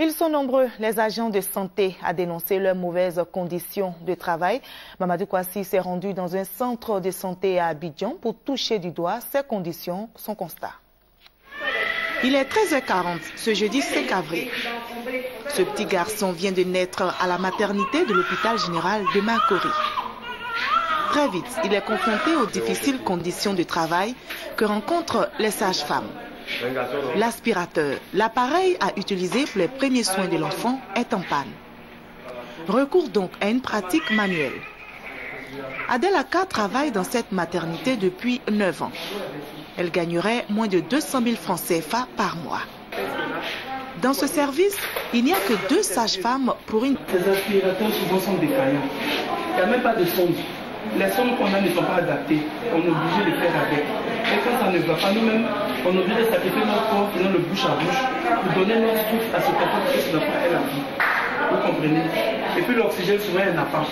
Ils sont nombreux, les agents de santé, à dénoncer leurs mauvaises conditions de travail. Mamadou Kouassi s'est rendu dans un centre de santé à Abidjan pour toucher du doigt ces conditions, son constat. Il est 13h40, ce jeudi 5 avril. Ce petit garçon vient de naître à la maternité de l'hôpital général de Makori. Très vite, il est confronté aux difficiles conditions de travail que rencontrent les sages-femmes. L'aspirateur, l'appareil à utiliser pour les premiers soins de l'enfant, est en panne. Recours donc à une pratique manuelle. Adelaka travaille dans cette maternité depuis 9 ans. Elle gagnerait moins de 200 000 francs CFA par mois. Dans ce service, il n'y a que 2 sages-femmes pour une... Ces aspirateurs souvent sont défaillants. Il n'y a même pas de sonde. Les sondes qu'on a ne sont pas adaptées. On est obligé de faire avec. Et quand ça ne va pas, nous-mêmes, on est obligé de sacrifier notre corps, faisant le bouche à bouche, pour donner notre souffle à ce enfant que l'enfant ait la vie. Vous comprenez? Et puis l'oxygène, souvent, elle n'a pas.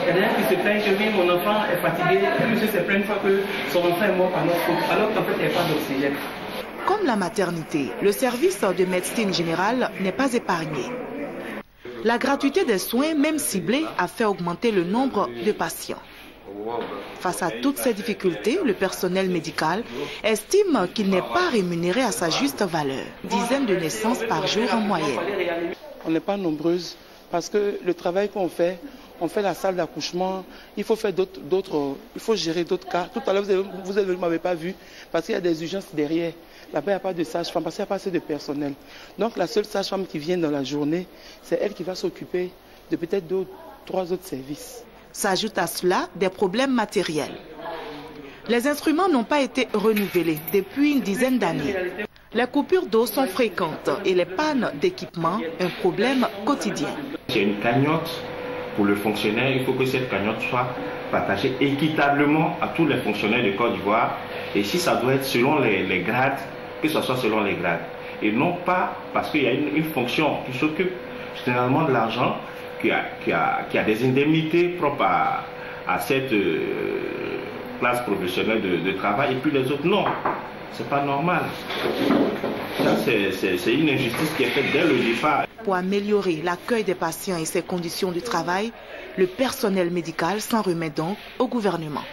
Il y a des gens qui se plaignent que oui, mon enfant est fatigué. Et monsieur se plaint une fois que son enfant est mort par notre faute, alors qu'en fait, il n'y a pas d'oxygène. Comme la maternité, le service de médecine générale n'est pas épargné. La gratuité des soins, même ciblés, a fait augmenter le nombre de patients. Face à toutes ces difficultés, le personnel médical estime qu'il n'est pas rémunéré à sa juste valeur. Dizaines de naissances par jour en moyenne. On n'est pas nombreuses parce que le travail qu'on fait, on fait la salle d'accouchement, il faut faire il faut gérer d'autres cas. Tout à l'heure, vous ne m'avez pas vu parce qu'il y a des urgences derrière. Là-bas, il n'y a pas de sage-femme parce qu'il n'y a pas assez de personnel. Donc la seule sage-femme qui vient dans la journée, c'est elle qui va s'occuper de peut-être 2 ou 3 autres services. S'ajoute à cela des problèmes matériels. Les instruments n'ont pas été renouvelés depuis une dizaine d'années. Les coupures d'eau sont fréquentes et les pannes d'équipement, un problème quotidien. C'est une cagnotte pour le fonctionnaire. Il faut que cette cagnotte soit partagée équitablement à tous les fonctionnaires de Côte d'Ivoire. Et si ça doit être selon les grades, que ce soit selon les grades. Et non pas parce qu'il y a une fonction qui s'occupe généralement de l'argent, qui a des indemnités propres à cette classe professionnelle de travail, et puis les autres non. C'est pas normal. C'est une injustice qui est faite dès le départ. Pour améliorer l'accueil des patients et ses conditions de travail, le personnel médical s'en remet donc au gouvernement.